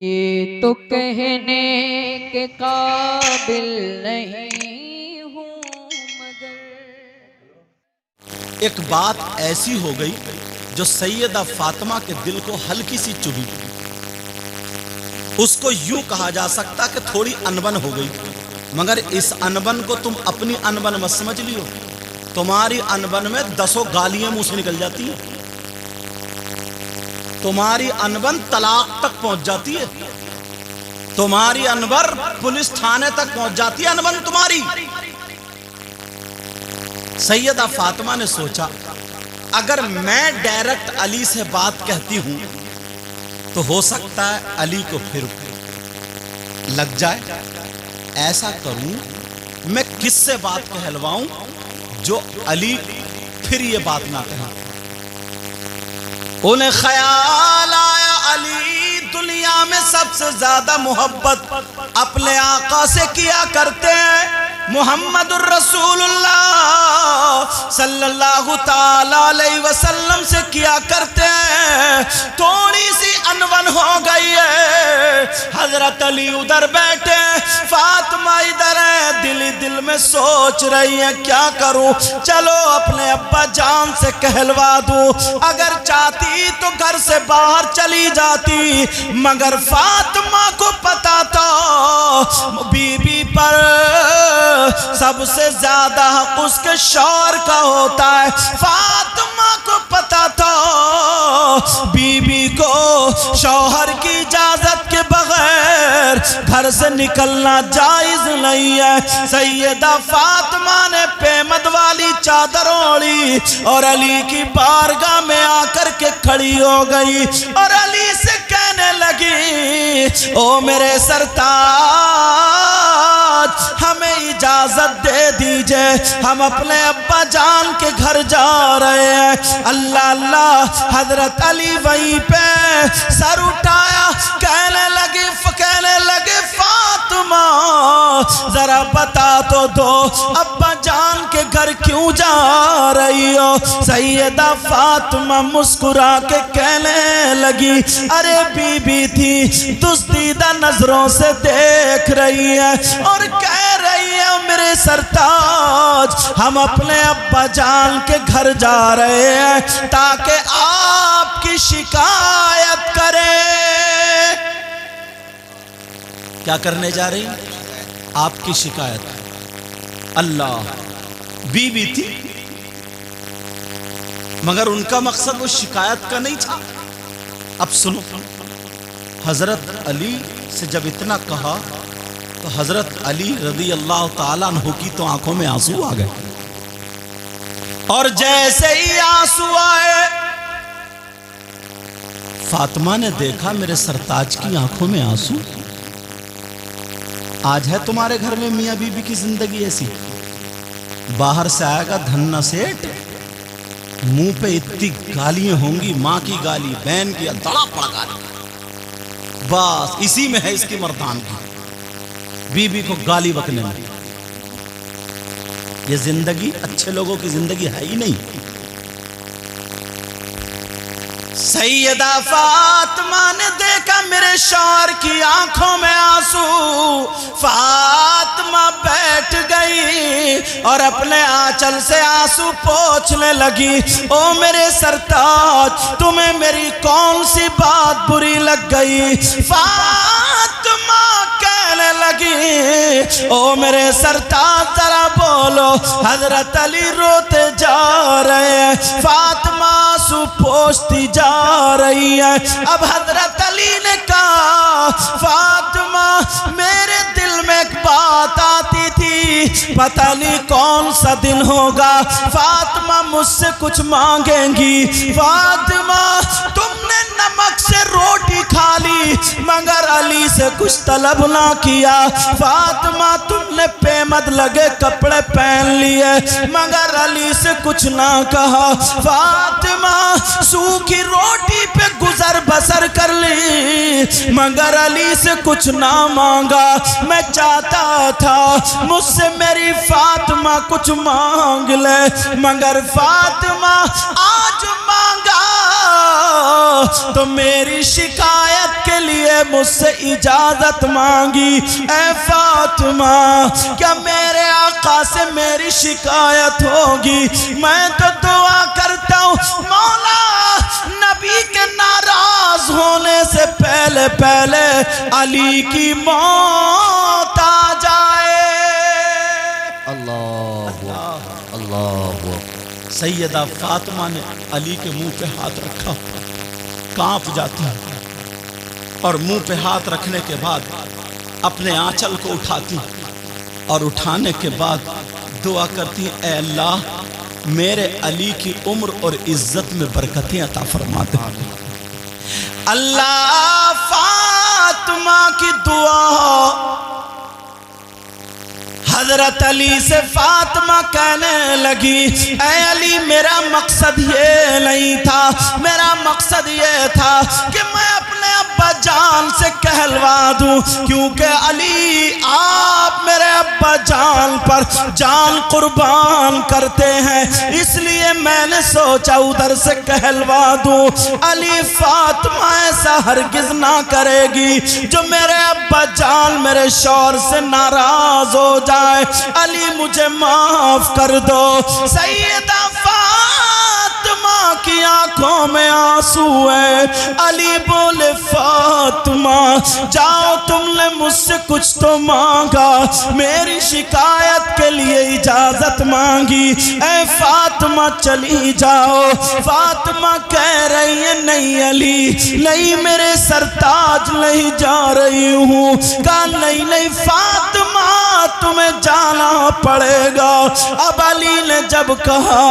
یہ تو کہنے کے قابل نہیں ہوں مگر ایک بات ایسی ہو گئی جو سیدہ فاطمہ کے دل کو ہلکی سی چبھی، اس کو یوں کہا جا سکتا کہ تھوڑی انبن ہو گئی، مگر اس انبن کو تم اپنی انبن مت سمجھ لیو، تمہاری انبن میں 10 گالیاں منہ سے نکل جاتی ہیں، تمہاری انبن طلاق تک پہنچ جاتی ہے، تمہاری انبر پولیس تھانے تک پہنچ جاتی ہے انبن تمہاری۔ سیدہ فاطمہ نے سوچا اگر میں ڈائریکٹ علی سے بات کہتی ہوں تو ہو سکتا ہے علی کو پھر لگ جائے، ایسا کروں میں کس سے بات کہلواؤں جو علی پھر یہ بات نہ کہے۔ انہیں خیال آیا علی دنیا میں سب سے زیادہ محبت اپنے آقا سے کیا کرتے ہیں، محمد الرسول اللہ صلی اللہ تعالی علیہ وسلم سے کیا کرتے ہیں۔ تھوڑی سی انبن ہو گئی ہے، حضرت علی ادھر بیٹھے، فاطمہ ادھر ہے، دل ہی دل میں سوچ رہی ہے کیا کروں، چلو اپنے ابا جان سے کہلوا دوں، اگر چاہتی تو گھر سے باہر چلی جاتی، مگر فاطمہ کو پتا تھا بی بی پر سب سے زیادہ حق اس کے شوہر کا ہوتا ہے، فاطمہ کو پتا تھا بی بی کو شوہر کی اجازت کے بغیر گھر سے نکلنا جائز نہیں ہے۔ سیدہ فاطمہ نے پیمد والی چادر اوڑھی اور علی کی بارگاہ میں آ کر کے کھڑی ہو گئی اور علی سے کہنے لگی او میرے سرتاج، ہمیں اجازت دے دیجئے، ہم اپنے ابا جان کے گھر جا رہے ہیں۔ اللہ اللہ، حضرت علی وہیں پہ سر اٹھایا، کہنے لگے فاطمہ ذرا بتا تو دو ابا جان کے گھر کیوں جا رہی ہو؟ سیدہ فاطمہ مسکرا کے کہنے لگی ارے بی بی تھی دزدیدہ نظروں سے دیکھ رہی ہے اور کہہ رہی ہے میرے سرتاج ہم اپنے ابا جان کے گھر جا رہے ہیں تاکہ آپ کی شکایت کریں۔ کیا کرنے جا رہی؟ آپ کی شکایت۔ اللہ، بی بی تھی مگر ان کا مقصد وہ شکایت کا نہیں تھا۔ اب سنو، حضرت علی سے جب اتنا کہا تو حضرت علی رضی اللہ تعالیٰ عنہ کی تو آنکھوں میں آنسو آ گئے، اور جیسے ہی آنسو آئے فاطمہ نے دیکھا میرے سرتاج کی آنکھوں میں آنسو۔ آج ہے تمہارے گھر میں میاں بی بی کی زندگی ایسی، باہر سے آئے گا دھنا سیٹ، منہ پہ اتنی گالیاں ہوں گی، ماں کی گالی، بہن کی، دڑا پڑا گالی، بس اسی میں ہے اس کی مردان کی، بی بی کو گالی بکنے میں۔ یہ زندگی اچھے لوگوں کی زندگی ہے ہی نہیں۔ سیدہ فاطمہ نے دیکھا میرے شوہر کی آنکھوں میں آنسو، فاطمہ بیٹھ گئی اور اپنے آنچل سے آنسو پوچھنے لگی او میرے سرتاج تمہیں میری کون سی بات بری لگ گئی؟ فاطمہ کہنے لگی او میرے سرتاج ذرا بولو، حضرت علی روتے جا رہے ہیں، فاطمہ آنسو پوچھتی جا رہی ہے۔ اب حضرت علی نے کہا فاطمہ میرے دل میں ایک بات آتی تھی، پتہ نہیں کون سا دن ہوگا فاطمہ مجھ سے کچھ مانگیں گی، فاطمہ تم نے نمک سے روٹی کھا لی مگر علی سے کچھ طلب نہ کیا، فاطمہ تم نے پیمد لگے کپڑے پہن لیے مگر علی سے کچھ نہ کہا، فاطمہ سوکھی روٹی پہ گزر بسر کر لی مگر علی سے کچھ نہ مانگا، میں چاہتا تھا مجھ سے میری فاطمہ کچھ مانگ لے مگر فاطمہ آج مانگا تو میری شکایت کے لیے مجھ سے اجازت مانگی، اے فاطمہ کیا میرے آقا سے میری شکایت ہوگی؟ میں تو دعا کرتا ہوں مولا نبی کے ناراض ہونے سے پہلے پہلے علی کی موت آ جائے۔ اللہ سیدہ فاطمہ نے علی کے منہ پہ ہاتھ رکھا، کانپ جاتی اور منہ پہ ہاتھ رکھنے کے بعد اپنے آنچل کو اٹھاتی اور اٹھانے کے بعد دعا کرتی، اے اللہ میرے علی کی عمر اور عزت میں برکتیں عطا فرما دے۔ اللہ فاطمہ کی دعا حضرت علی سے فاطمہ کہنے لگی، اے علی میرا مقصد یہ نہیں تھا، میرا مقصد یہ تھا کہ میں اپنے ابا جان سے کہلوا دوں، کیونکہ علی آپ میرے ابا جان پر جان قربان کرتے ہیں، اس لیے میں نے سوچا ادھر سے کہلوا دوں۔ علی فاطمہ ایسا ہرگز نہ کرے گی جو میرے ابا جان میرے شوہر سے ناراض ہو جائے، علی مجھے معاف کر دو۔ سیدہ فاطمہ کی آنکھوں میں آنسو ہے۔ علی بولے فاطمہ جاؤ، تم نے مجھ سے کچھ تو مانگا، میری شکایت کے لیے اجازت مانگی، اے فاطمہ چلی جاؤ۔ فاطمہ کہہ رہی ہے نہیں علی نہیں، میرے سرتاج نہیں جا رہی ہوں۔ کہا نہیں فاطمہ تمہیں جانا پڑے گا۔ اب علی نے جب کہا،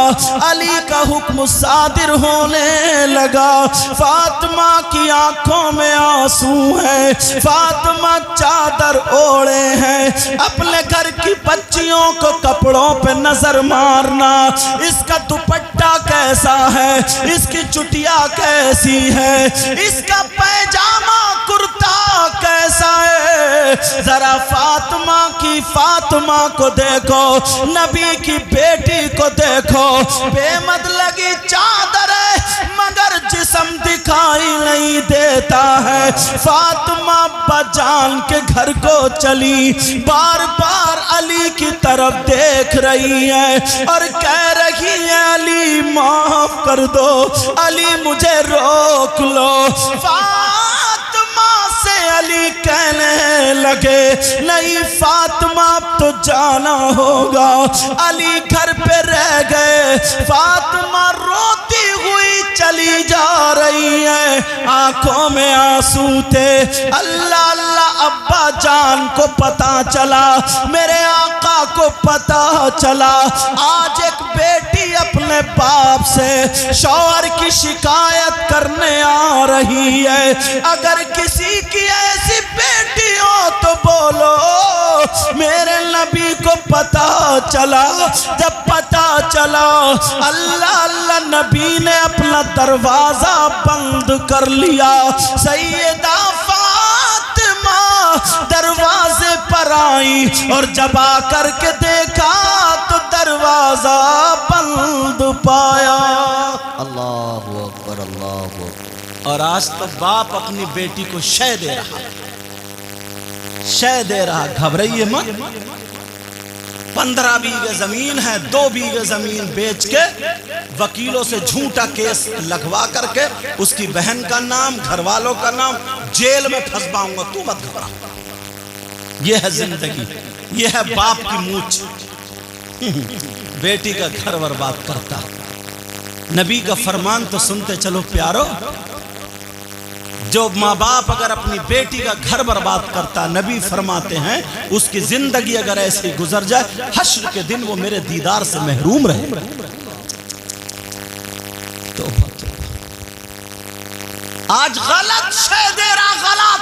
علی کا حکم صادر ہونے لگا۔ فاطمہ کی آنکھوں میں آنسو ہے، فاطمہ چادر اوڑے ہیں، اپنے گھر کی بچیوں کو کپڑوں پہ نظر مارنا، اس کا دوپٹہ کیسا ہے، اس کی چٹیا کیسی ہے، اس کا پیجامہ کرتا کیسا ہے، ذرا فاطمہ کو دیکھو، نبی کی بیٹی کو دیکھو، بے مطلبی چادر ہے مگر جسم دکھائی نہیں دیتا ہے۔ فاطمہ ابا جان کے گھر کو چلی، بار بار علی کی طرف دیکھ رہی ہے اور کہہ رہی ہے علی معاف کر دو، علی مجھے روک لو۔ علی کہنے لگے نہیں فاطمہ اب تو جانا ہوگا۔ علی گھر پہ رہ گئے، فاطمہ روتی ہوئی چلی جا رہی ہے، آنکھوں میں آنسو تھے۔ اللہ اللہ ابا جان کو پتا چلا، میرے آقا کو پتا چلا، آج ایک بیٹی اپنے باپ سے شوہر کی شکایت کرنے آ رہی ہے۔ اگر کسی کی ایسی بیٹی ہو تو بولو میرے نبی کو پتا چلا۔ جب پتا چلا اللہ اللہ نبی نے اپنا دروازہ بند کر لیا۔ سیدہ فاطمہ دروازے پر آئی اور جب آ کر کے دیکھا تو دروازہ بند پایا۔ اللہ اکبر اللہ اکبر۔ اور آج تو باپ اپنی بیٹی کو شے دے رہا، گھبرائیے مت۔ 15 بیگھے زمین ہے، 2 بیگھے زمین بیچ کے وکیلوں سے جھوٹا کیس لگوا کر کے اس کی بہن کا نام، گھر والوں کا نام جیل میں پھنسواؤں گا، تو مت گھبرا۔ یہ ہے زندگی، یہ ہے باپ کی مونچھ، بیٹی کا گھر برباد کرتا۔ نبی کا فرمان تو سنتے چلو پیارو، جو ماں باپ اگر اپنی بیٹی کا گھر برباد کرتا، نبی فرماتے ہیں اس کی زندگی اگر ایسی گزر جائے حشر کے دن وہ میرے دیدار سے محروم رہے۔ آج غلط شے دے رہا، غلط،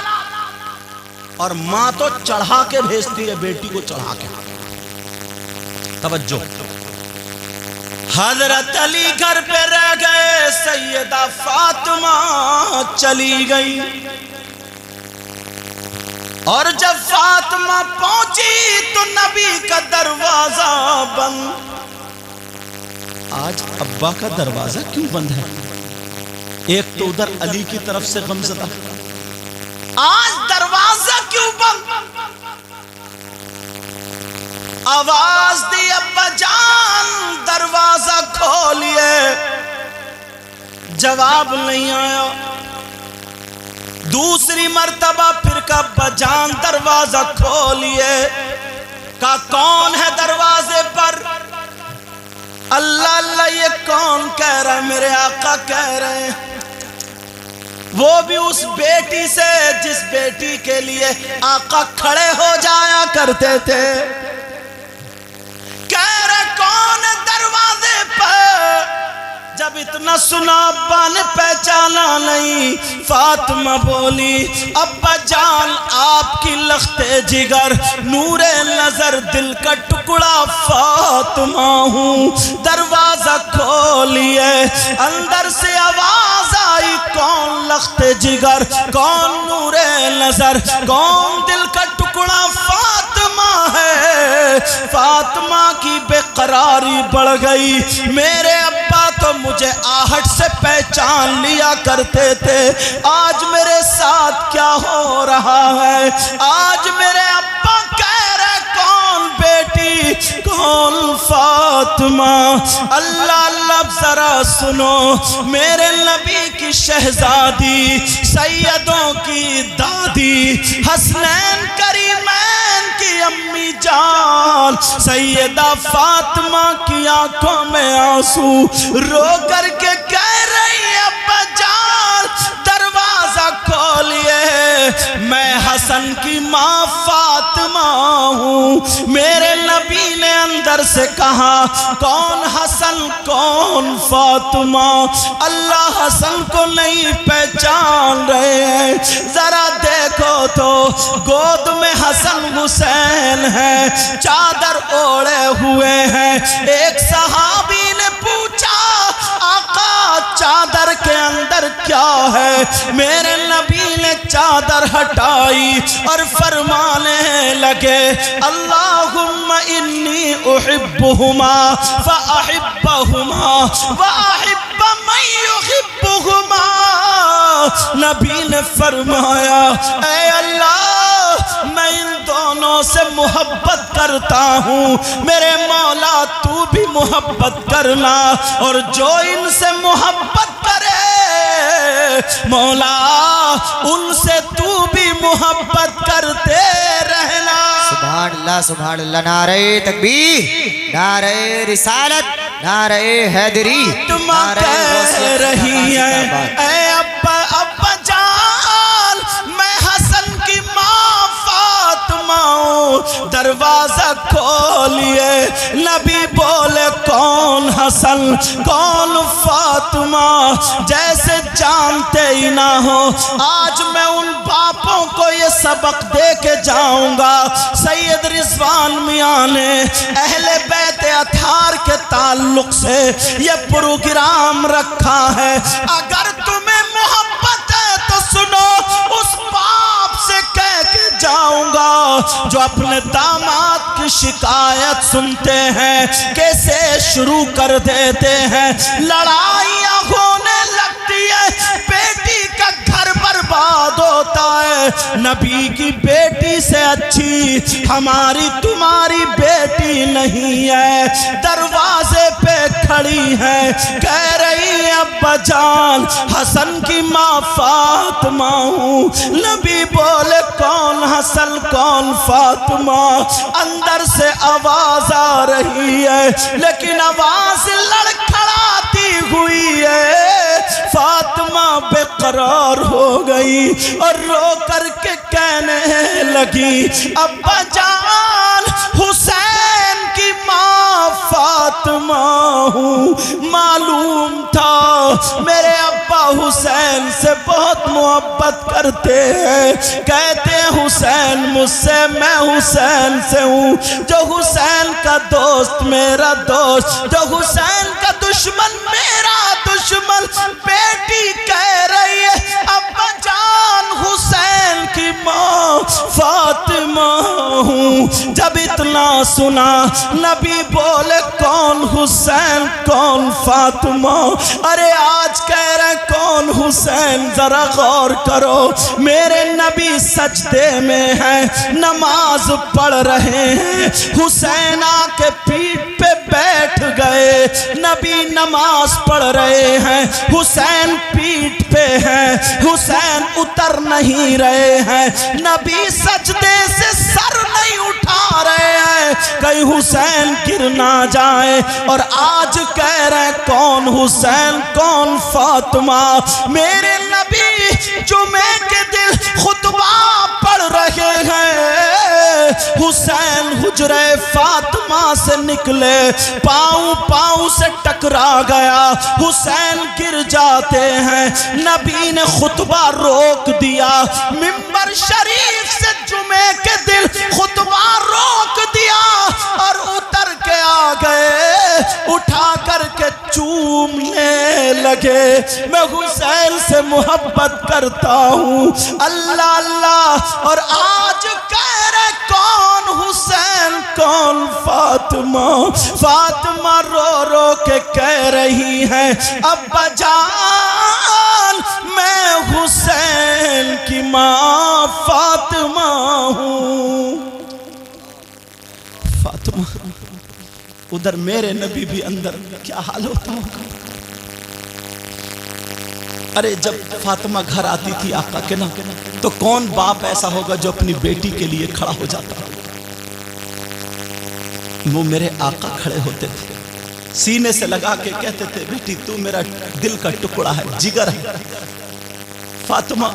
اور ماں تو چڑھا کے بھیجتی ہے بیٹی کو، چڑھا کے۔ توجہ، حضرت علی گھر پہ رہ گئے، سیدہ فاطمہ چلی گئی، اور جب فاطمہ پہنچی تو نبی کا دروازہ بند۔ آج ابا کا دروازہ کیوں بند ہے؟ ایک تو ادھر علی کی طرف سے غمزدہ، آج دروازہ کیوں بند؟ آواز دی ابا جان دروازہ کھولیے، جواب نہیں آیا۔ دوسری مرتبہ پھر کہا ابا جان دروازہ کھولیے، کہا کون ہے دروازے پر؟ اللہ اللہ یہ کون کہہ رہا ہے؟ میرے آقا کہہ رہے ہیں، وہ بھی اس بیٹی سے جس بیٹی کے لیے آقا کھڑے ہو جایا کرتے تھے۔ کہہ رہے کون ہے دروازے پر؟ جب اتنا سنا ابا نے پہچانا نہیں۔ فاطمہ بولی ابا جان آپ کی لخت جگر نور نظر دل کا ٹکڑا فاطمہ ہوں، دروازہ کھولیے۔ اندر سے آواز آئی کون لخت جگر، کون نور نظر، کون دل کا ٹکڑا؟ فاطمہ ہے۔ فاطمہ کی بے قراری بڑھ گئی۔ میرے ابا تو مجھے آہٹ سے پہچان لیا کرتے تھے، آج میرے ساتھ کیا ہو رہا ہے؟ آج میرے ابا کہہ رہے کون بیٹی، کون فاطمہ؟ اللہ اللہ ذرا سنو، میرے نبی کی شہزادی، سیدوں کی دادی، حسنین کریمین کی امی جان سیدہ فاطمہ کی آنکھوں میں آنسو، رو کر کے کہہ رہی ابا جان دروازہ کھولیے، میں حسن کی ماں فاطمہ ہوں۔ میرے نبی نے اندر سے کہا کون حسن کون فاطمہ؟ اللہ حسن کو نہیں پہچان رہے ہیں، ذرا دیکھو تو گود میں حسن حسین ہے، چادر اوڑے ہوئے ہیں۔ ایک صحابی نے پوچھا آقا چادر کے اندر کیا ہے؟ میرے نبی نے چادر ہٹائی اور فرمانے لگے اللہم انی احبہما فاحبہما واحب من یحبہما۔ نبی نے فرمایا اے اللہ میں ان دونوں سے محبت کرتا ہوں، میرے مولا تو بھی محبت کرنا، اور جو ان سے محبت کرے مولا ان سے تو بھی محبت کرتے رہنا۔ سبحان اللہ، نعرہ تکبیر، نعرہ رسالت، نعرہ حیدری، نعرہ کہہ رہی ہے اے ابا جان میں حسن کی ماں فاطمہ ہوں، دروازہ کھولیے۔ نبی بولے کون حسن کون فاطمہ؟ جیسے جانتے ہی نہ ہو۔ آج میں ان باپوں کو یہ سبق دے کے جاؤں گا۔ سید رضوان میاں نے اہل بیت اطہار کے تعلق سے یہ پروگرام رکھا ہے۔ اگر تمہیں محبت ہے تو سنو، اس باپ سے کہہ کے جاؤں گا جو اپنے داماد کی شکایت سنتے ہیں کیسے شروع کر دیتے ہیں، لڑائیاں ہونے لگتی ہے، بیٹی کا گھر برباد ہوتا ہے۔ نبی کی بیٹی سے اچھی ہماری تمہاری بیٹی نہیں ہے، دروازے پہ کھڑی ہے کہہ رہی ابا جان حسن کی ماں فاطمہ ہوں۔ نبی بولے کون حسن کون فاطمہ؟ اندر سے آواز آ رہی ہے لیکن آواز لڑکھڑاتی ہوئی ہے۔ فاطمہ بے قرار ہو گئی اور رو کر کے کہنے لگی ابا جان حسین کی ماں فاطمہ ہوں، معلوم تھا میرے ابا حسین سے بہت محبت کرتے ہیں، کہتے ہیں حسین مجھ سے میں حسین سے ہوں، جو حسین کا دوست میرا دوست، جو حسین کا دشمن میرا دشمن۔ بیٹی کہہ رہی ہے ابا جان حسین کی ماں فاطمہ فاطمہ ہوں. جب اتنا سنا نبی بولے کون حسین کون فاطمہ. ارے آج کہہ رہے کون حسین, ذرا غور کرو. میرے نبی سجدے میں ہیں, نماز پڑھ رہے ہیں, حسین آ کے پیٹھ پہ بیٹھ گئے. نبی نماز پڑھ رہے ہیں, حسین پیٹھ پہ ہیں, حسین اتر نہیں رہے ہیں. نبی سجدے سے سر نہیں اٹھا رہے ہیں کہیں حسین گر نہ جائے. اور آج کہہ رہے کون حسین کون فاطمہ. میرے نبی جمعے کے دن خطبہ پڑھ رہے ہیں, حسین حجرہ فاطمہ سے نکلے, پاؤں سے ٹکرا گیا, حسین گر جاتے ہیں. نبی نے خطبہ روک دیا, منبر شریف سے جمعے کے دن خطبہ روک دیا اور اتر کے آ گئے, اٹھا کر کے چومنے لگے. میں حسین سے محبت کرتا ہوں, اللہ اللہ. اور آج کہہ رہے کون حسین کون فاطمہ. فاطمہ رو رو کے کہہ رہی ہیں ابا جان میں حسین کی ماں فاطمہ ہوں. فاطمہ ادھر میرے نبی بھی اندر کیا حال ہوتا ہوگا. ارے جب فاطمہ گھر آتی تھی آقا کے نا, تو کون باپ ایسا ہوگا جو اپنی بیٹی کے لیے کھڑا ہو جاتا ہوگا. وہ میرے آقا کھڑے ہوتے تھے, سینے سے لگا کے کہتے تھے بیٹی تو میرا دل کا ٹکڑا ہے, جگر ہے. فاطمہ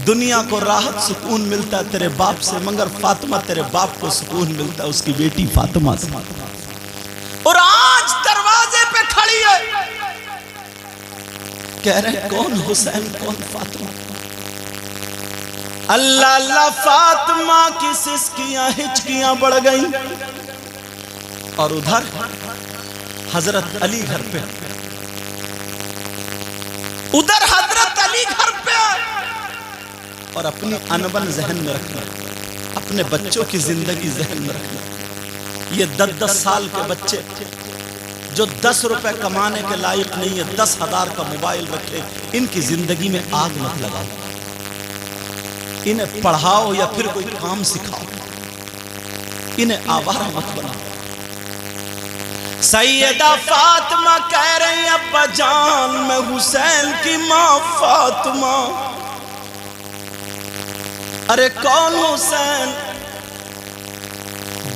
دنیا کو راحت سکون ملتا ہے تیرے باپ سے, مگر فاطمہ تیرے باپ کو سکون ملتا ہے اس کی بیٹی فاطمہ سے. اور آج دروازے پہ کھڑی ہے, کہہ رہے کون حسین کون فاطمہ. اللہ اللہ. فاطمہ کی سسکیاں ہچکیاں بڑھ گئیں, اور ادھر حضرت علی گھر پہ, ادھر حضرت علی گھر پہ, اور اپنی انبن ذہن میں رکھنا, اپنے بچوں کی زندگی ذہن میں رکھنا. یہ 10 سال کے بچے جو 10 روپے کمانے کے لائق نہیں ہے, 10,000 کا موبائل رکھے, ان کی زندگی میں آگ مت لگاؤ. انہیں پڑھاؤ یا پھر کوئی کام سکھاؤ, انہیں آوارہ مت بناؤ. سیدہ فاطمہ کہہ رہی ابا جان میں حسین کی ماں فاطمہ. ارے کون حسین.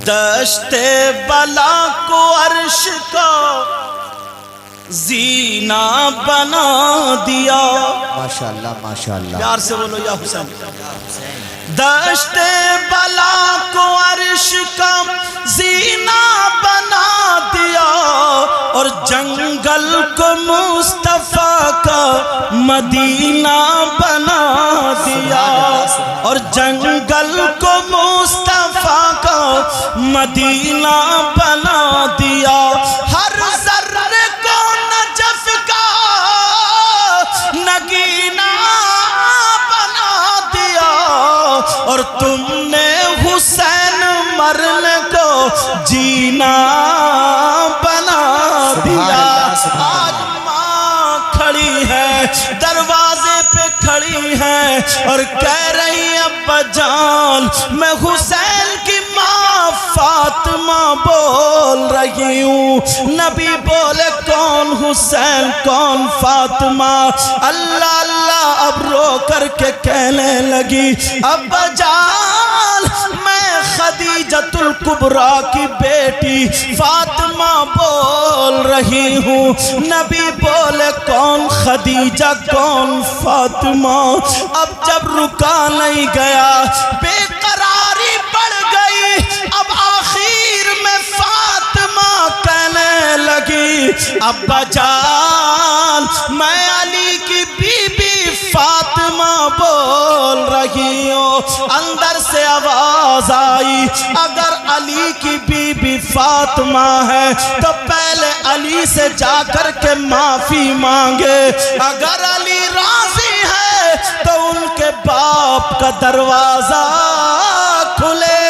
دشت بلا کو عرش کا زینہ بنا دیا. ماشاءاللہ ماشاءاللہ. پیار سے بولو یا حسین. دشت بلا کو عرش کا زینہ بنا دیا, اور جنگل کو مصطفیٰ کا مدینہ بنا دیا. اور جنگل کو مصطفیٰ کا مدینہ بنا دیا. ہر ذرے کو نجف کا نگینہ بنا دیا, اور تم نے حسین مرنے کو جینا بنا دیا. آج ماں کھڑی ہے دروازے پہ کھڑی ہے, اور کہہ رہی ابا جان میں حسین کی ماں فاطمہ بول رہی ہوں. نبی بولے کون حسین کون فاطمہ. اللہ اللہ. اب رو کر کے کہنے لگی ابا جان میں خدیجۃ الکبریٰ کی بیٹی فاطمہ بول رہی ہوں. نبی بولے کون خدیجہ کون فاطمہ. اب جب رکا نہیں گیا, بے قراری بڑھ گئی. اب آخر میں فاطمہ کہنے لگی ابا جان میں علی کی بی بی فاطمہ بول رہی ہوں. اندر سے آواز آئی اگر علی کی بی بی فاطمہ ہے تو پہلے علی سے جا کر کے معافی مانگے. اگر علی راضی ہے تو ان کے باپ کا دروازہ کھلے